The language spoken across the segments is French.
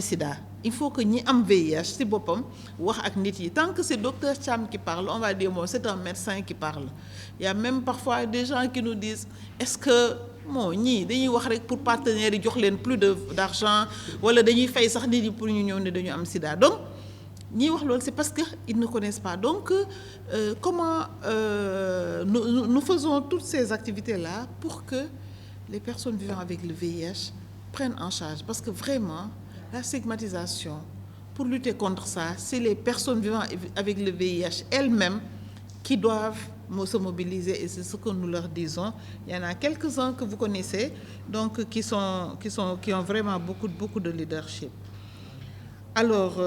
sida il faut que ñi am VIH ci boppam wax ak nit yi. Tant que c'est docteur Thiam qui parle, on va dire bon c'est un médecin qui parle. Il y a même parfois des gens qui nous disent est-ce que bon ñii dañuy wax rek pour partenaires yi jox leen plus d'argent wala dañuy fay sax nit yi pour ñu ñëw ne dañu am sida. Donc ñiy wax loolu c'est parce que ils ne connaissent pas. Donc comment nous faisons toutes ces activités-là pour que les personnes vivant avec le VIH prennent en charge, parce que vraiment la stigmatisation, pour lutter contre ça, c'est les personnes vivant avec le VIH elles-mêmes qui doivent se mobiliser, et c'est ce que nous leur disons. Il y en a quelques-uns que vous connaissez, donc qui ont vraiment beaucoup de leadership. Alors,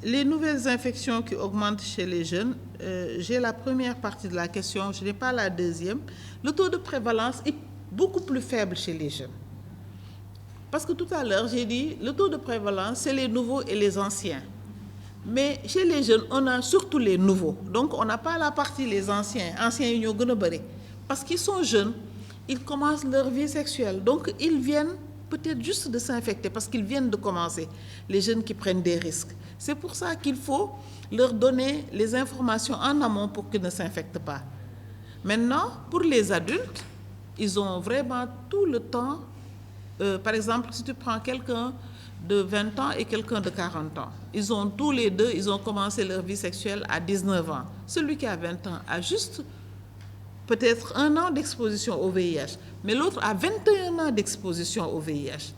les nouvelles infections qui augmentent chez les jeunes, j'ai la première partie de la question, je n'ai pas la deuxième. Le taux de prévalence est beaucoup plus faible chez les jeunes. Parce que tout à l'heure, j'ai dit, le taux de prévalence, c'est les nouveaux et les anciens. Mais chez les jeunes, on a surtout les nouveaux. Donc, on n'a pas la partie les anciens. Anciens, ils sont gën. Parce qu'ils sont jeunes, ils commencent leur vie sexuelle. Donc, ils viennent peut-être juste de s'infecter parce qu'ils viennent de commencer. Les jeunes qui prennent des risques. C'est pour ça qu'il faut leur donner les informations en amont pour qu'ils ne s'infectent pas. Maintenant, pour les adultes, ils ont vraiment tout le temps. Par exemple, si tu prends quelqu'un de 20 ans et quelqu'un de 40 ans, ils ont tous les deux, ils ont commencé leur vie sexuelle à 19 ans. Celui qui a 20 ans a juste peut-être 1 an d'exposition au VIH, mais l'autre a 21 ans d'exposition au VIH.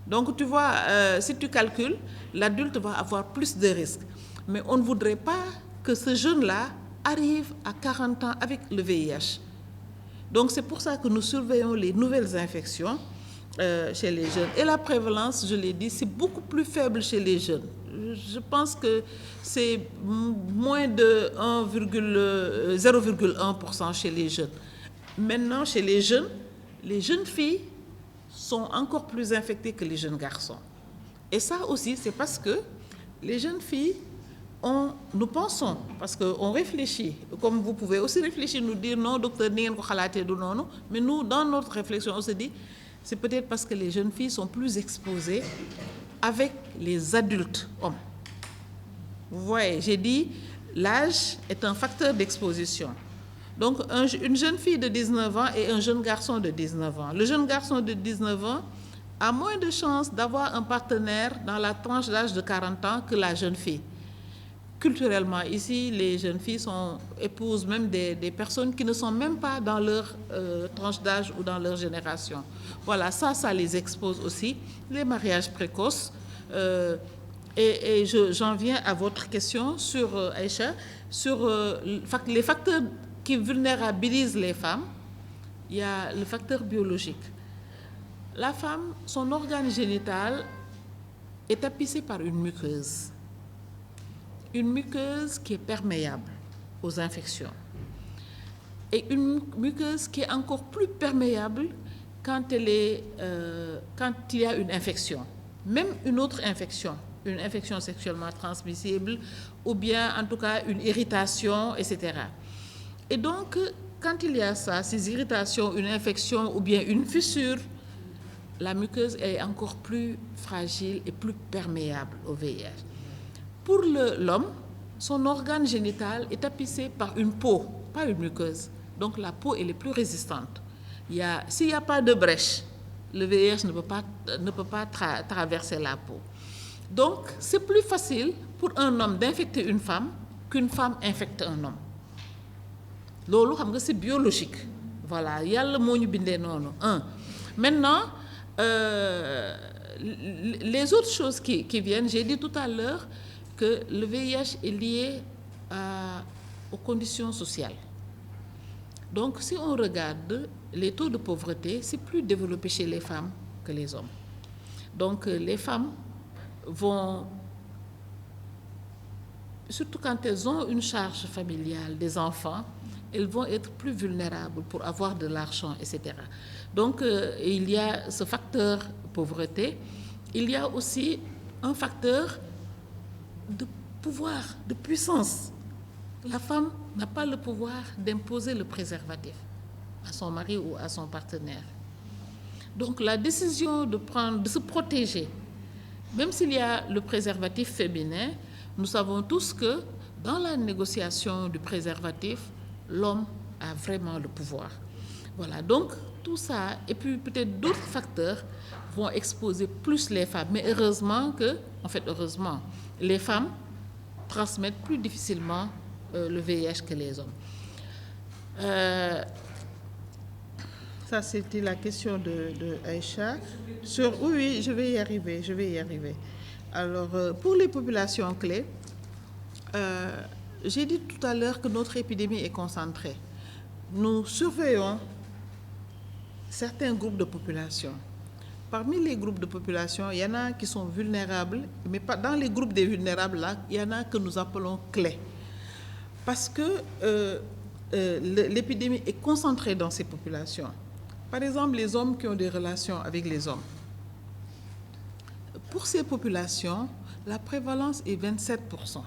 Donc, tu vois, si tu calcules, l'adulte va avoir plus de risques. Mais on ne voudrait pas que ce jeune-là arrive à 40 ans avec le VIH. Donc, c'est pour ça que nous surveillons les nouvelles infections chez les jeunes. Et la prévalence, je l'ai dit, c'est beaucoup plus faible chez les jeunes. Je pense que c'est moins de 0,1% chez les jeunes. Maintenant, chez les jeunes filles sont encore plus infectées que les jeunes garçons. Et ça aussi, c'est parce que les jeunes filles, nous pensons, parce qu'on réfléchit, comme vous pouvez aussi réfléchir, nous dire non, docteur, mais nous, dans notre réflexion, on se dit, c'est peut-être parce que les jeunes filles sont plus exposées avec les adultes hommes. Vous voyez, j'ai dit, l'âge est un facteur d'exposition. Donc, une jeune fille de 19 ans et un jeune garçon de 19 ans. Le jeune garçon de 19 ans a moins de chances d'avoir un partenaire dans la tranche d'âge de 40 ans que la jeune fille. Culturellement, ici, les jeunes filles épousent même des personnes qui ne sont même pas dans leur tranche d'âge ou dans leur génération. Voilà, ça les expose aussi. Les mariages précoces. Et j'en viens à votre question sur, Aïcha, sur les facteurs qui vulnérabilisent les femmes. Il y a le facteur biologique. La femme, son organe génital est tapissé par une muqueuse. Une muqueuse qui est perméable aux infections. Et une muqueuse qui est encore plus perméable quand il y a une infection. Même une autre infection, une infection sexuellement transmissible, ou bien en tout cas une irritation, etc. Et donc, quand il y a ça, ces irritations, une infection ou bien une fissure, la muqueuse est encore plus fragile et plus perméable au VIH. Pour l'homme, son organe génital est tapissé par une peau, pas une muqueuse. Donc la peau, elle est plus résistante. S'il n'y a pas de brèche, le VIH ne peut pas traverser la peau. Donc, c'est plus facile pour un homme d'infecter une femme qu'une femme infecte un homme. Lolo, c'est biologique. Voilà, il y a le mot nono. Maintenant, les autres choses qui viennent, j'ai dit tout à l'heure que le VIH est lié aux conditions sociales. Donc, si on regarde les taux de pauvreté, c'est plus développé chez les femmes que les hommes. Donc, les femmes vont, surtout quand elles ont une charge familiale, des enfants, elles vont être plus vulnérables pour avoir de l'argent, etc. Donc, il y a ce facteur pauvreté. Il y a aussi un facteur de pouvoir, de puissance. La femme n'a pas le pouvoir d'imposer le préservatif à son mari ou à son partenaire. Donc la décision de se protéger Même s'il y a le préservatif féminin, nous savons tous que dans la négociation du préservatif, l'homme a vraiment le pouvoir. Voilà, donc tout ça, et puis peut-être d'autres facteurs vont exposer plus les femmes. Mais heureusement, les femmes transmettent plus difficilement le VIH que les hommes. Ça, c'était la question de Aïcha. Oui, je vais y arriver. Alors, pour les populations clés, j'ai dit tout à l'heure que notre épidémie est concentrée. Nous surveillons certains groupes de population. Parmi les groupes de population, il y en a qui sont vulnérables, mais pas dans les groupes des vulnérables, là, il y en a que nous appelons clés. Parce que l'épidémie est concentrée dans ces populations. Par exemple, les hommes qui ont des relations avec les hommes. Pour ces populations, la prévalence est 27%.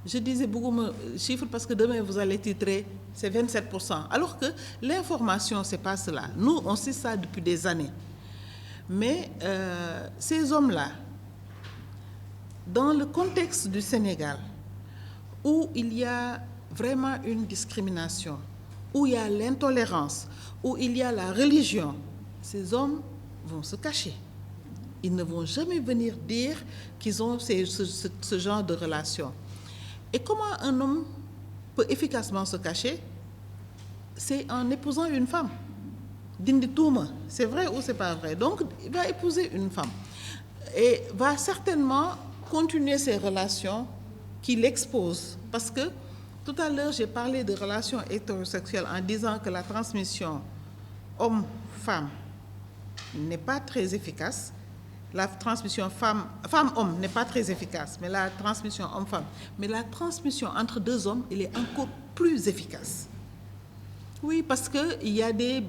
Je disais beaucoup de chiffres parce que demain vous allez titrer, c'est 27%. Alors que l'information, ce n'est pas cela. Nous, on sait ça depuis des années. Mais ces hommes-là, dans le contexte du Sénégal, où il y a vraiment une discrimination, où il y a l'intolérance, où il y a la religion, ces hommes vont se cacher. Ils ne vont jamais venir dire qu'ils ont ce genre de relation. Et comment un homme peut efficacement se cacher? C'est en épousant une femme. Dindi tuuma, c'est vrai ou c'est pas vrai? Donc, il va épouser une femme et va certainement continuer ces relations qui l'exposent. Parce que tout à l'heure, j'ai parlé de relations hétérosexuelles en disant que la transmission homme-femme n'est pas très efficace. La transmission femme-homme n'est pas très efficace, mais la transmission homme-femme. Mais la transmission entre deux hommes, elle est encore plus efficace. Oui, parce qu'il y a des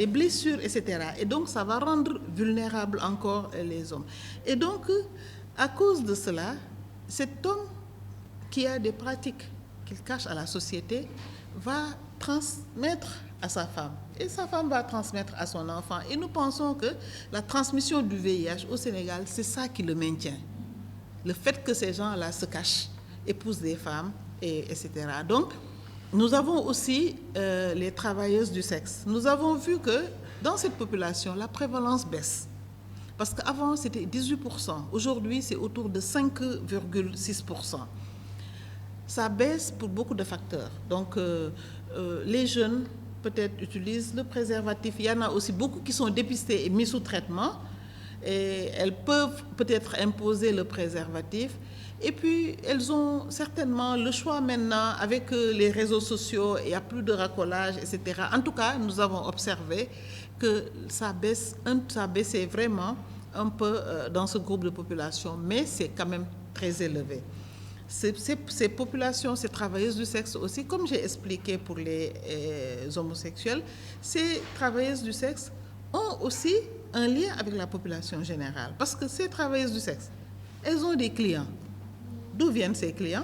blessures, etc. Et donc, ça va rendre vulnérables encore les hommes. Et donc, à cause de cela, cet homme qui a des pratiques qu'il cache à la société va transmettre à sa femme. Et sa femme va transmettre à son enfant. Et nous pensons que la transmission du VIH au Sénégal, c'est ça qui le maintient. Le fait que ces gens-là se cachent, épousent des femmes, etc. Donc, nous avons aussi les travailleuses du sexe. Nous avons vu que dans cette population, la prévalence baisse. Parce qu'avant, c'était 18%. Aujourd'hui, c'est autour de 5,6%. Ça baisse pour beaucoup de facteurs. Donc, les jeunes, peut-être, utilisent le préservatif. Il y en a aussi beaucoup qui sont dépistés et mis sous traitement. Et elles peuvent peut-être imposer le préservatif. Et puis, elles ont certainement le choix maintenant avec les réseaux sociaux, il n'y a plus de racolage, etc. En tout cas, nous avons observé que ça baissait vraiment un peu dans ce groupe de population, mais c'est quand même très élevé. Ces populations, ces travailleuses du sexe aussi, comme j'ai expliqué pour les homosexuels, ces travailleuses du sexe ont aussi un lien avec la population générale. Parce que ces travailleuses du sexe, elles ont des clients. D'où viennent ces clients?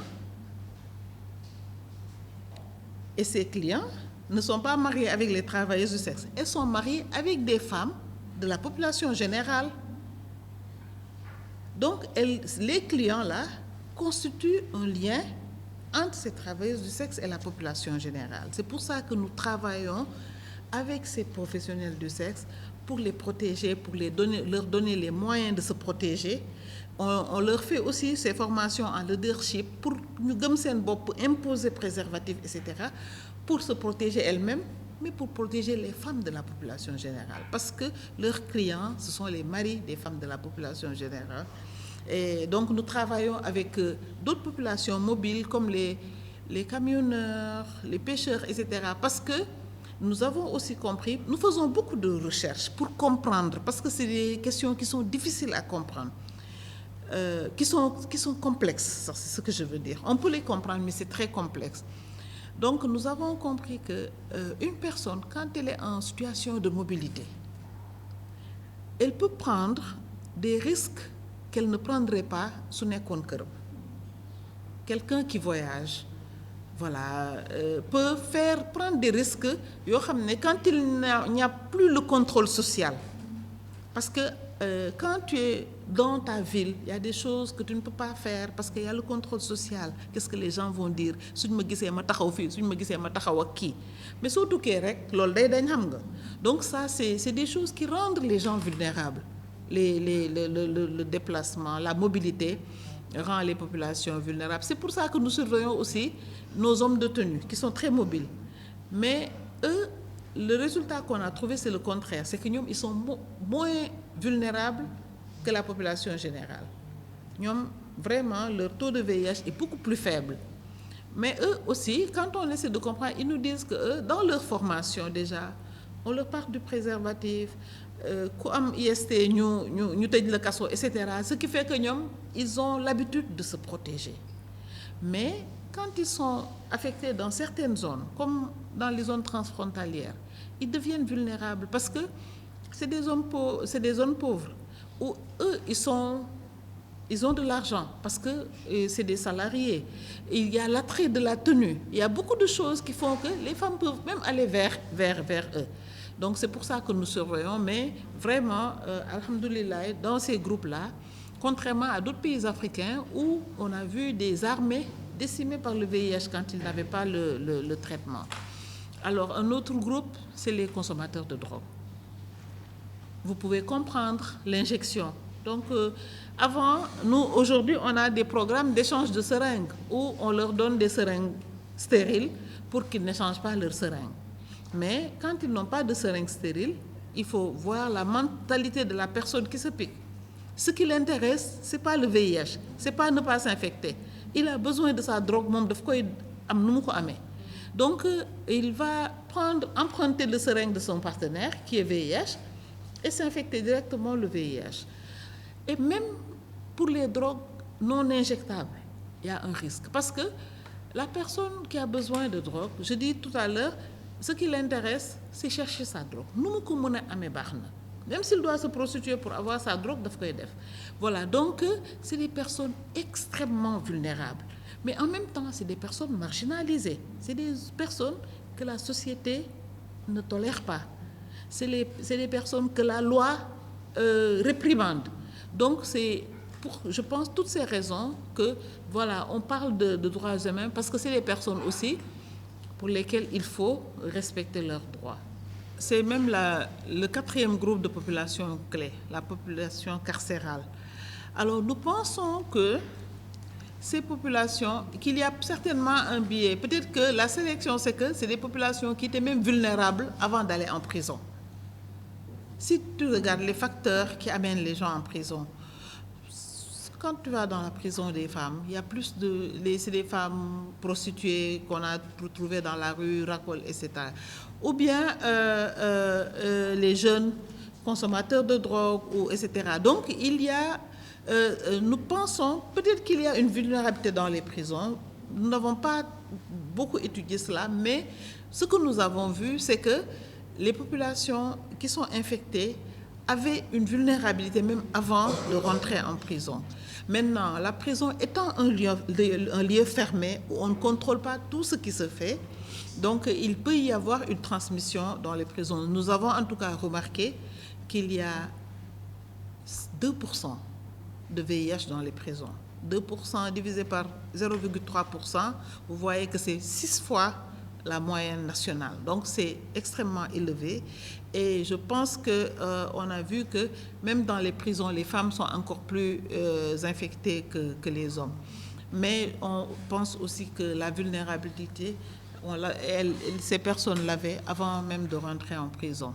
Et ces clients ne sont pas mariés avec les travailleuses du sexe. Elles sont mariées avec des femmes de la population générale. Donc, les clients-là constituent un lien entre ces travailleuses du sexe et la population générale. C'est pour ça que nous travaillons avec ces professionnels du sexe pour les protéger, pour leur donner les moyens de se protéger. On leur fait aussi ces formations en leadership pour nous imposer préservatifs, etc., pour se protéger elles-mêmes, mais pour protéger les femmes de la population générale. Parce que leurs clients, ce sont les maris des femmes de la population générale. Et donc, nous travaillons avec d'autres populations mobiles comme les camionneurs, les pêcheurs, etc. Parce que nous avons aussi compris, nous faisons beaucoup de recherches pour comprendre, parce que c'est des questions qui sont difficiles à comprendre. Qui sont complexes, c'est ce que je veux dire. On peut les comprendre, mais c'est très complexe. Donc, nous avons compris qu'une personne, quand elle est en situation de mobilité, elle peut prendre des risques qu'elle ne prendrait pas sous nekkoon këram. Quelqu'un qui voyage, voilà, peut prendre des risques quand il n'y a plus le contrôle social. Parce que quand tu es dans ta ville, il y a des choses que tu ne peux pas faire parce qu'il y a le contrôle social. Qu'est-ce que les gens vont dire? Mais surtout, donc ça, c'est des choses qui rendent les gens vulnérables. Le déplacement, la mobilité rend les populations vulnérables. C'est pour ça que nous surveillons aussi nos hommes de tenue, qui sont très mobiles. Mais eux, le résultat qu'on a trouvé, c'est le contraire. C'est qu'ils sont moins vulnérables que la population générale. Vraiment, leur taux de VIH est beaucoup plus faible. Mais eux aussi, quand on essaie de comprendre, ils nous disent que eux, dans leur formation déjà, on leur parle du préservatif, IST, etc. Ce qui fait qu'ils ont l'habitude de se protéger. Mais quand ils sont affectés dans certaines zones, comme dans les zones transfrontalières, ils deviennent vulnérables parce que c'est des zones pauvres où eux, ils ont de l'argent parce que c'est des salariés. Il y a l'attrait de la tenue. Il y a beaucoup de choses qui font que les femmes peuvent même aller vers eux. Donc c'est pour ça que nous surveillons, mais vraiment, alhamdoulilah, dans ces groupes-là, contrairement à d'autres pays africains où on a vu des armées décimées par le VIH quand ils n'avaient pas le traitement. Alors un autre groupe, c'est les consommateurs de drogue. Vous pouvez comprendre l'injection. Donc avant, nous, aujourd'hui, on a des programmes d'échange de seringues où on leur donne des seringues stériles pour qu'ils n'échangent pas leurs seringues. Mais quand ils n'ont pas de seringues stériles, il faut voir la mentalité de la personne qui se pique. Ce qui l'intéresse, ce n'est pas le VIH, ce n'est pas ne pas s'infecter. Il a besoin de sa drogue, donc il va emprunter le seringue de son partenaire, qui est VIH, et s'infecter directement le VIH. Et même pour les drogues non injectables, il y a un risque. Parce que la personne qui a besoin de drogue, je dis tout à l'heure, ce qui l'intéresse, c'est chercher sa drogue. Même s'il doit se prostituer pour avoir sa drogue, voilà, donc c'est des personnes extrêmement vulnérables. Mais en même temps, c'est des personnes marginalisées. C'est des personnes que la société ne tolère pas. C'est les personnes que la loi réprimande. Donc c'est pour, je pense, toutes ces raisons que, voilà, on parle de droits humains parce que c'est des personnes aussi pour lesquelles il faut respecter leurs droits. C'est même le quatrième groupe de population clé, la population carcérale. Alors nous pensons que ces populations, qu'il y a certainement un biais. Peut-être que la sélection, c'est que c'est des populations qui étaient même vulnérables avant d'aller en prison. Si tu regardes les facteurs qui amènent les gens en prison, quand tu vas dans la prison des femmes, il y a plus c'est des femmes prostituées qu'on a retrouvées dans la rue, racole, etc. Ou bien les jeunes consommateurs de drogue, etc. Donc il y a, nous pensons, peut-être qu'il y a une vulnérabilité dans les prisons. Nous n'avons pas beaucoup étudié cela, mais ce que nous avons vu, c'est que les populations qui sont infectées avaient une vulnérabilité même avant de rentrer en prison. Maintenant, la prison étant un lieu fermé où on ne contrôle pas tout ce qui se fait, donc il peut y avoir une transmission dans les prisons. Nous avons en tout cas remarqué qu'il y a 2% de VIH dans les prisons. 2% divisé par 0,3%, vous voyez que c'est 6 fois la moyenne nationale. Donc c'est extrêmement élevé et je pense qu'on a vu que même dans les prisons, les femmes sont encore plus infectées que les hommes. Mais on pense aussi que la vulnérabilité, ces personnes l'avaient avant même de rentrer en prison.